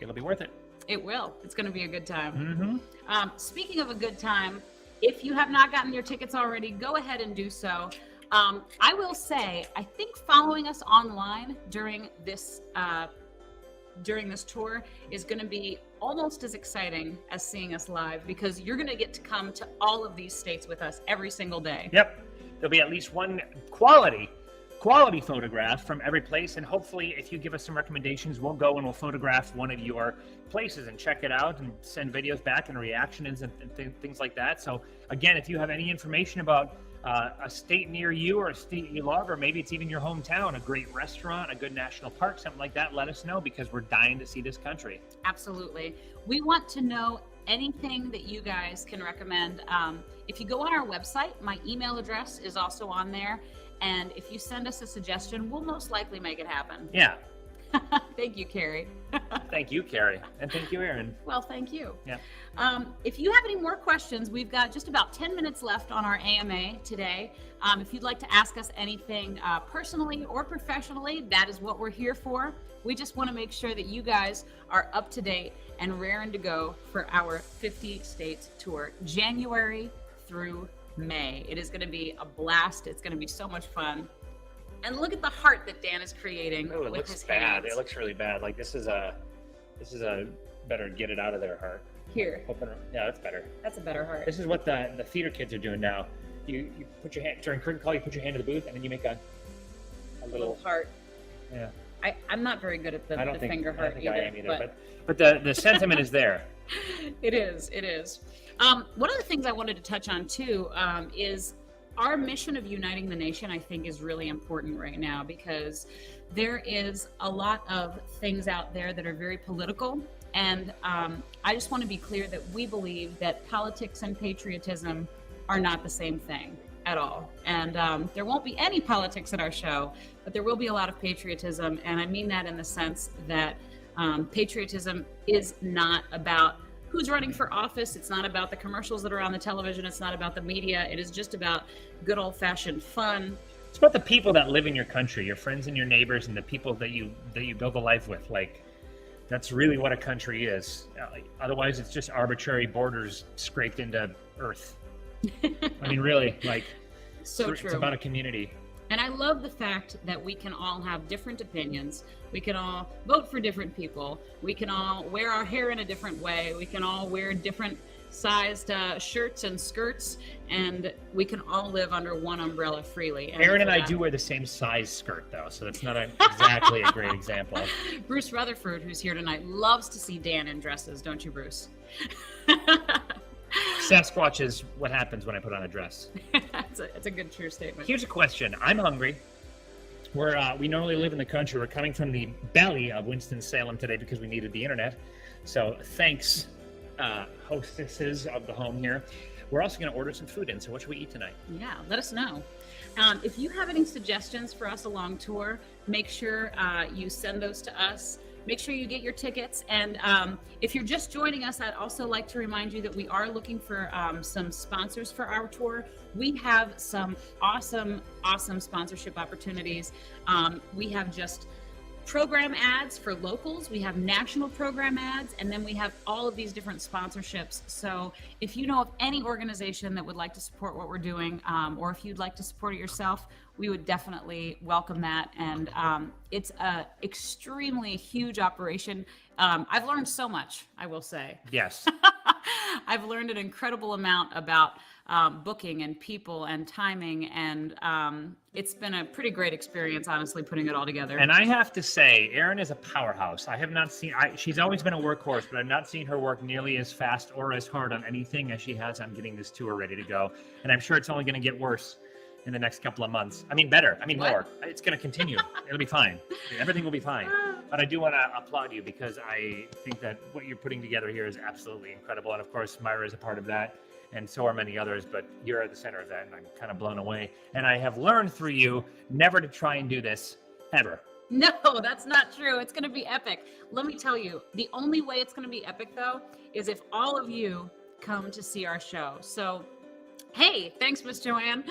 it'll be worth it. It will. It's going to be a good time. Mm-hmm. Speaking of a good time, if you have not gotten your tickets already, go ahead and do so. I will say, I think following us online during this tour is going to be almost as exciting as seeing us live, because you're going to get to come to all of these states with us every single day. Yep. There'll be at least one quality quality photographs from every place, and hopefully if you give us some recommendations, we'll go and we'll photograph one of your places and check it out and send videos back and reactions and things like that. So again, if you have any information about a state near you or a state you love, or maybe it's even your hometown, a great restaurant, a good national park, something like that, let us know, because we're dying to see this country. Absolutely. We want to know anything that you guys can recommend. If you go on our website, my email address is also on there. And if you send us a suggestion, we'll most likely make it happen. Yeah. Thank you, Carrie. Thank you, Carrie. And thank you, Aaron. Well, thank you. Yeah. If you have any more questions, we've got just about 10 minutes left on our AMA today. If you'd like to ask us anything personally or professionally, that is what we're here for. We just want to make sure that you guys are up to date and raring to go for our 50 states tour, January through May. It is going to be a blast. It's going to be so much fun. And look at the heart that Dan is creating. Oh, it with looks his bad. hands. It looks really bad. Like this is a better get it out of their heart. Here. Yeah, that's better. That's a better heart. This is what the theater kids are doing now. You put your hand during curtain call. You put your hand to the booth, and then you make a little heart. Yeah. I'm not very good at the finger heart I don't think either. I am either. But the sentiment is there. It is. One of the things I wanted to touch on too is our mission of uniting the nation. I think is really important right now, because there is a lot of things out there that are very political, and I just want to be clear that we believe that politics and patriotism are not the same thing at all. And there won't be any politics at our show, but there will be a lot of patriotism, and I mean that in the sense that patriotism is not about who's running for office. It's not about the commercials that are on the television. It's not about the media. It is just about good old-fashioned fun. It's about the people that live in your country, your friends and your neighbors, and the people that you build a life with. Like, that's really what a country is. Otherwise, it's just arbitrary borders scraped into earth. I mean, really, like, So it's true. about a community. And I love the fact that we can all have different opinions. We can all vote for different people. We can all wear our hair in a different way. We can all wear different sized shirts and skirts, and we can all live under one umbrella freely. Aaron and I do wear the same size skirt, though, so that's not exactly a great example. Bruce Rutherford, who's here tonight, loves to see Dan in dresses, don't you, Bruce? Sasquatch is what happens when I put on a dress. That's a good, true statement. Here's a question. I'm hungry. We normally live in the country. We're coming from the belly of Winston-Salem today because we needed the internet. So thanks, hostesses of the home here. We're also going to order some food in. So what should we eat tonight? Yeah, let us know. If you have any suggestions for us along tour, make sure you send those to us. Make sure you get your tickets. And if you're just joining us, I'd also like to remind you that we are looking for some sponsors for our tour. We have some awesome sponsorship opportunities. We have just program ads for locals. We have national program ads, and then we have all of these different sponsorships. So if you know of any organization that would like to support what we're doing, or if you'd like to support it yourself, we would definitely welcome that. And it's a extremely huge operation. I've learned so much, I will say. Yes. I've learned an incredible amount about booking and people and timing, and it's been a pretty great experience, honestly, putting it all together. And I have to say, Erin is a powerhouse. I have not seen, she's always been a workhorse, but I've not seen her work nearly as fast or as hard on anything as she has on getting this tour ready to go. And I'm sure it's only going to get worse in the next couple of months. I mean, better. I mean, more. It's going to continue. It'll be fine. Everything will be fine. But I do want to applaud you, because I think that what you're putting together here is absolutely incredible. And of course, Myra is a part of that, and so are many others, but you're at the center of that, and I'm kind of blown away. And I have learned through you never to try and do this, ever. No, that's not true. It's going to be epic. Let me tell you, the only way it's going to be epic, though, is if all of you come to see our show. So, hey, thanks, Miss Joanne.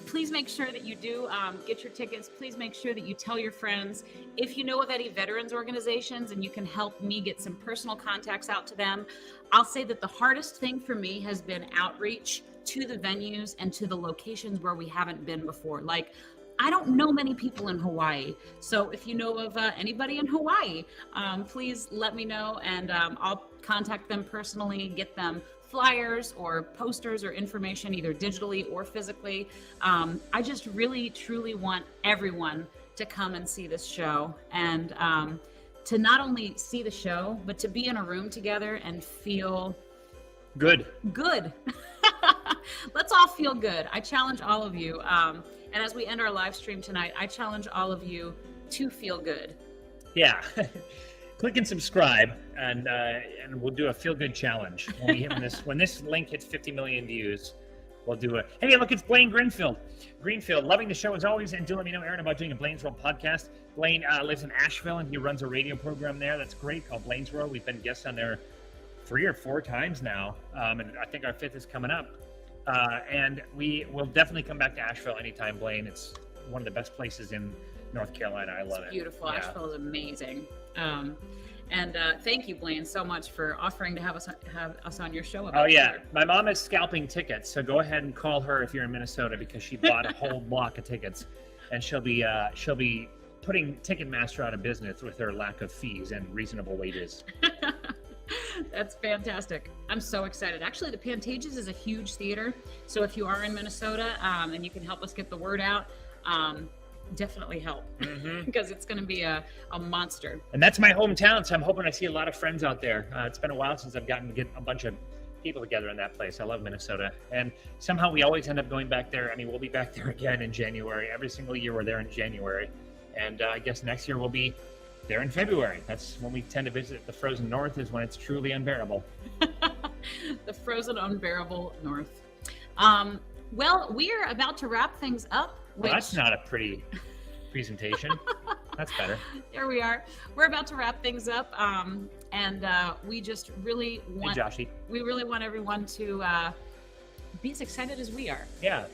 Please make sure that you do get your tickets. Please make sure that you tell your friends. If you know of any veterans organizations and you can help me get some personal contacts out to them, I'll say that the hardest thing for me has been outreach to the venues and to the locations where we haven't been before. Like, I don't know many people in Hawaii. So if you know of anybody in Hawaii, please let me know, and I'll contact them personally, get them flyers or posters or information, either digitally or physically. I just really, truly want everyone to come and see this show, and to not only see the show, but to be in a room together and feel Good. Let's all feel good. I challenge all of you. And as we end our live stream tonight, I challenge all of you to feel good. Yeah. Click and subscribe, and we'll do a feel good challenge. When this link hits 50 million views, we'll do it. Hey, look, it's Blaine Greenfield. Loving the show as always, and do let me know, Aaron, about doing a Blaine's World podcast. Blaine lives in Asheville, and he runs a radio program there that's great called Blaine's World. We've been guests on there 3 or 4 times now, and I think our 5th is coming up. And we will definitely come back to Asheville anytime, Blaine. It's one of the best places in North Carolina. I love it. Beautiful. Yeah. Asheville is amazing. And thank you, Blaine, so much for offering to have us on your show. Oh yeah, my mom is scalping tickets, so go ahead and call her if you're in Minnesota, because she bought a whole block of tickets, and she'll be putting Ticketmaster out of business with her lack of fees and reasonable wages. That's fantastic. I'm so excited. Actually, the Pantages is a huge theater, so if you are in Minnesota and you can help us get the word out, definitely help, because it's going to be a monster. And that's my hometown, so I'm hoping I see a lot of friends out there. It's been a while since I've gotten to get a bunch of people together in that place. I love Minnesota, and somehow we always end up going back there. I mean, we'll be back there again in January. Every single year we're there in January, and I guess next year we'll be there in February. That's when we tend to visit the frozen north, is when it's truly unbearable. The frozen unbearable north. Well, we are about to wrap things up. Well, that's not a pretty presentation. That's better. There we are. We're about to wrap things up, and we just really want. Hey, Joshy. We really want everyone to be as excited as we are. Yeah.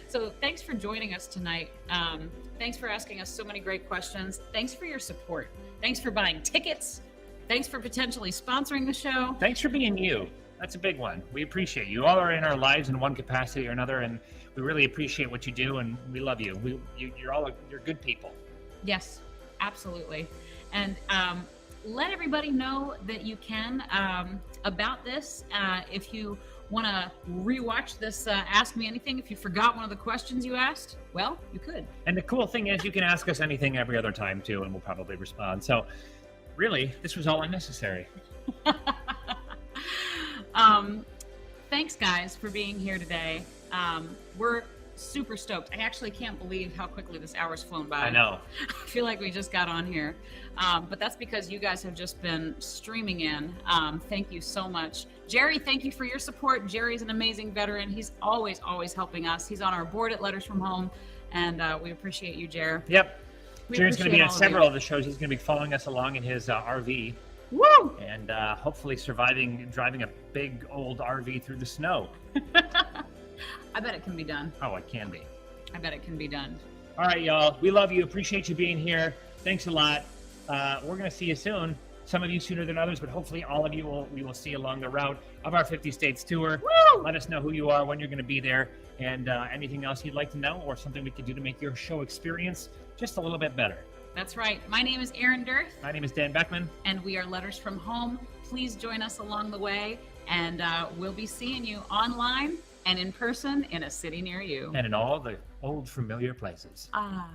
So thanks for joining us tonight. Thanks for asking us so many great questions. Thanks for your support. Thanks for buying tickets. Thanks for potentially sponsoring the show. Thanks for being you. That's a big one. We appreciate you. You all are in our lives in one capacity or another, and we really appreciate what you do, and we love you. You're good people. Yes, absolutely. And let everybody know that you can about this. If you want to rewatch this Ask Me Anything, if you forgot one of the questions you asked, well, you could. And the cool thing is you can ask us anything every other time too, and we'll probably respond. So really, this was all unnecessary. Thanks guys for being here today. We're super stoked. I actually can't believe how quickly this hour's flown by. I know. I feel like we just got on here. But that's because you guys have just been streaming in. Thank you so much. Jerry, thank you for your support. Jerry's an amazing veteran. He's always helping us. He's on our board at Letters from Home, and we appreciate you, Jer. Yep. Jerry's going to be on several of the shows. He's going to be following us along in his RV. Woo! And hopefully driving a big old RV through the snow. I bet it can be done. Oh, it can be. I bet it can be done. All right, y'all. We love you. Appreciate you being here. Thanks a lot. We're going to see you soon. Some of you sooner than others, but hopefully all of you we will see along the route of our 50 States tour. Woo! Let us know who you are, when you're going to be there, and anything else you'd like to know, or something we could do to make your show experience just a little bit better. That's right. My name is Aaron Dirth. My name is Dan Beckman. And we are Letters from Home. Please join us along the way, and we'll be seeing you online and in person in a city near you. And in all the old familiar places. Ah.